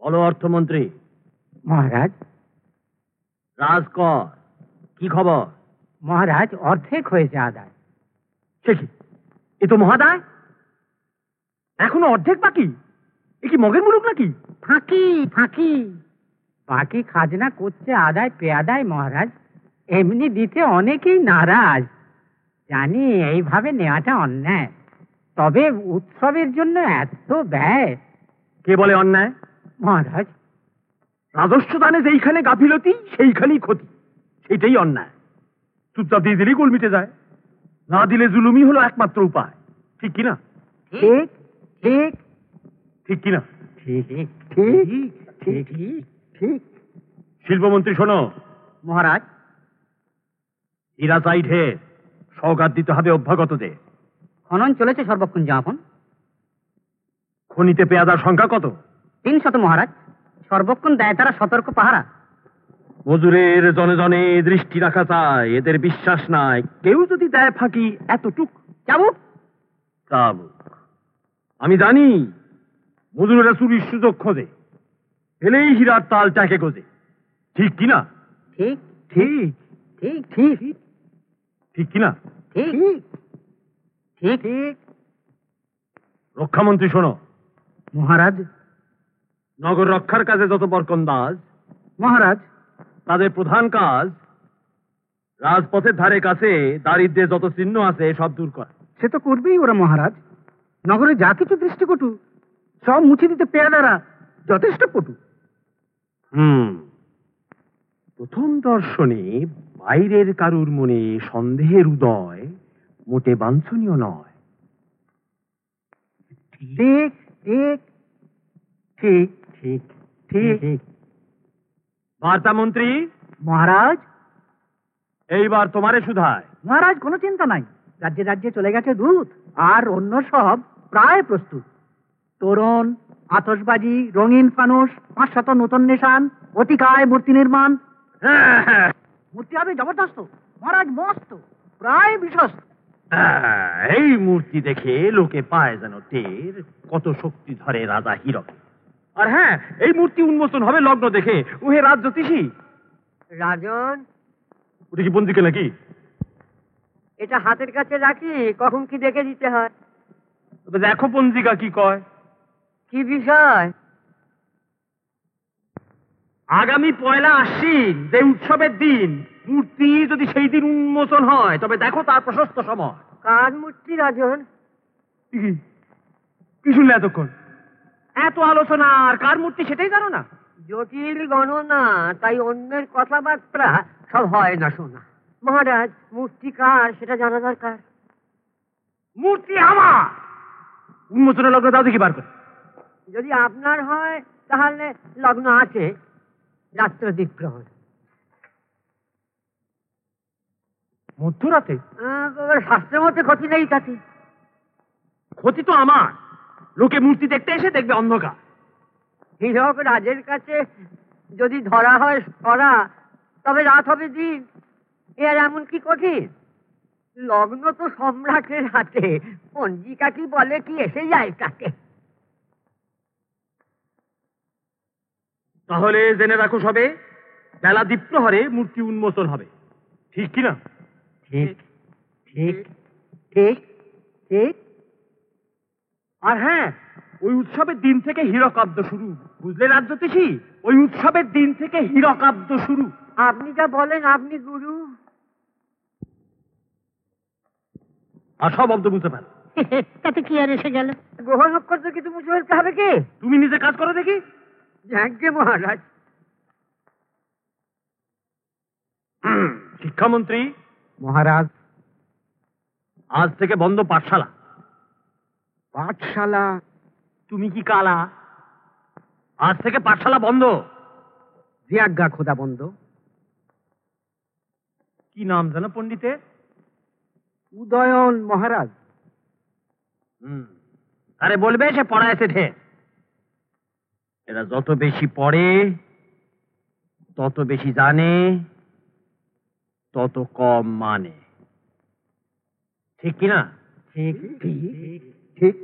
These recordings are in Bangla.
বলো অর্থমন্ত্রী। মহারাজ। রাজকর, কি খবর? মহারাজ, অর্ধেক হয়েছে আদায়। সে কি, এ তো মহাদায়, এখনো অর্ধেক বাকি। এ কি মগের মুলুক নাকি? ফাঁকি ফাঁকি, বাকি খাজনা করছে আদায় পেয়াদায় মহারাজ। এমনি দিতে অনেকেই নারাজ, জানি এইভাবে নেওয়াটা অন্যায়, তবে উৎসবের জন্য এত ব্যয়। কে বলে অন্যায়? মহারাজ, রাজস্ব দানে যেইখানে গাফিলতি সেইখানেই ক্ষতি, সেটাই অন্যায়। চুপচাপ দিয়ে দিলেই গোল মিটে যায়, না দিলে জুলুমই হলো একমাত্র উপায়। ঠিক কিনা? ঠিক ঠিক ঠিক কিনা? ঠিক ঠিক ঠিক ঠিক। শিল্পমন্ত্রী শোনো। মহারাজ। হীরা চাই ঢের, সওগাত দিতে হবে অভ্যাগতদের। খনন চলেছে সর্বক্ষণ যাপন। খনিতে পেয়াদার সংখ্যা কত? 300 মহারাজ। সর্বক্ষণ দেয় তারা সতর্ক পাহারা। মজুরের জনে জনে দৃষ্টি রাখা চায়, এদের বিশ্বাস নাই কেউ যদি দেয় ফাঁকি এতটুক। চাবুক চাবুক। আমি জানি মজুরেরা চুরির সুযোগ খোঁজে, এলেই হীরার তাল ট্যাকে গোজে। ঠিক কিনা? ঠিক ঠিক ঠিক ঠিক ঠিক কিনা? ঠিক ঠিক ঠিক। রক্ষামন্ত্রী শোনো। মহারাজ। নগর রক্ষার কাজে যত বরকন্দাজ মহারাজ। তাদের প্রধান কাজ রাজপথের ধারে কাছে দারিদ্র্যের যত চিহ্ন আছে সব দূর করা। সে তো করবেই ওরা মহারাজ। নগরে যা কিছু দৃষ্টিকটু সব মুছে দিতে পেয়াদারা যথেষ্ট পটু। প্রথম দর্শনে বাইরের কারুর মনে সন্দেহের উদয় মোটে বাঞ্ছনীয় নয়। ঠিক ঠিক ঠিক ঠিক ঠিক। বার্তা মন্ত্রী। মহারাজ। এইবার তোমারে শুধায়। মহারাজ, কোনো চিন্তা নাই, রাজ্যে রাজ্যে চলে গেছে দূত, আর অন্য সব প্রায় প্রস্তুত। তোরণ, আতশবাজি, রঙিন ফানুস, 500 নতুন নিশান, অতিকায় মূর্তি নির্মাণ। মূর্তি হবে জবরদস্ত মহারাজ, মস্ত, প্রায় বিশ্বস্ত। এই মূর্তি দেখে লোকে পায় যেন টের কত শক্তি ধরে রাজা হীরক। আর হ্যাঁ, এই মূর্তি উন্মোচন হবে লগ্ন দেখে, ওহে রাজ জ্যোতিষী। রাজন, ওটা কি পঞ্জিকা নাকি? এটা হাতের কাছে রাখি, কখন কি দেখে দিতে হয়। দেখো পঞ্জিকা কি কয়। কি বিষয়? আগামী 1 আশ্বিন যে উৎসবের দিন, মূর্তি যদি সেই দিন উন্মোচন হয় তবে দেখো তার প্রশস্ত সময়। কার মূর্তি রাজন? কি শুনলে এতক্ষণ? এত আলোচনা, আর কার মূর্তি সেটাই জানো না? জটিল গণনা, তাই অন্যের কথাবার্তা সব হয় না শোনা। মহারাজ, মূর্তি কার সেটা জানা দরকার। মূর্তি আমার। উন্মোচনের লগ্ন দাও দেখি বার করে। যদি আপনার হয় তাহলে লগ্ন আছে, রাত্র দিগ্রহণ। মধ্যরাতে? শাস্ত্রের মধ্যে ক্ষতি নেই তাতে। ক্ষতি তো আমার, লোকে মূর্তি দেখতে এসে দেখবে অন্ধকার। হীরক রাজের কাছে যদি ধরা হয় সরা, তবে রাত হবে দিন। এর এমন কি কঠিন? লগ্ন তো সম্রাটের হাতে, পঞ্জিকা কি বলে কি এসে যায় তাকে। তাহলে জেনে রাখো সবে, বেলা দ্বীপ্রহরে মূর্তি উন্মোচন হবে। ঠিক কিনা? ঠিক ঠিক ঠিক ঠিক। আর হ্যাঁ, ওই উৎসবের দিন থেকে হীরকাব্দ শুরু, বুঝলে রাজ জ্যোতিষী? ওই উৎসবের দিন থেকে হীরকাব্দ শুরু। আপনি যা বলেন, আপনি গুরু। আর সব অব্দ বুঝতে পারো। তাতে কি আর এসে গেল? গ্রহ নক্ষত্র কিছু মুছে ফেলতে হবে কি? তুমি নিজে কাজ করো দেখি। যাজ্ঞে মহারাজ। শিক্ষামন্ত্রী। মহারাজ। আজ থেকে বন্ধ পাঠশালা। পাঠশালা? তুমি কি কালা? আজ থেকে পাঠশালা বন্ধ। যে আজ্ঞা খোদা বন্ধ। কি নাম জানো পণ্ডিতের? উদয়ন মহারাজ। আরে বলবে সে পড়ায়ছে ঢের। এরা যত বেশি পড়ে, তত বেশি জানে, তত কম মানে। ঠিক কিনা? ঠিক ঠিক ঠিক।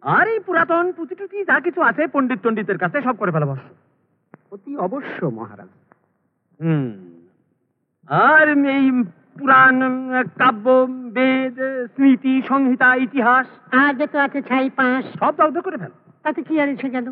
আর এই পুরাতন পুঁথি টুতি যা কিছু আছে পণ্ডিত টণ্ডিতের কাছে সব করে ফেলা বস। অতি অবশ্য মহারাজ। আর এই পুরাণ, কাব্য, বেদ, স্মৃতি, সংহিতা, ইতিহাস আর যত আছে ছাই পাঁশ, সব দগ্ধ করে ফেল। তাতে কি আর এসে গেল?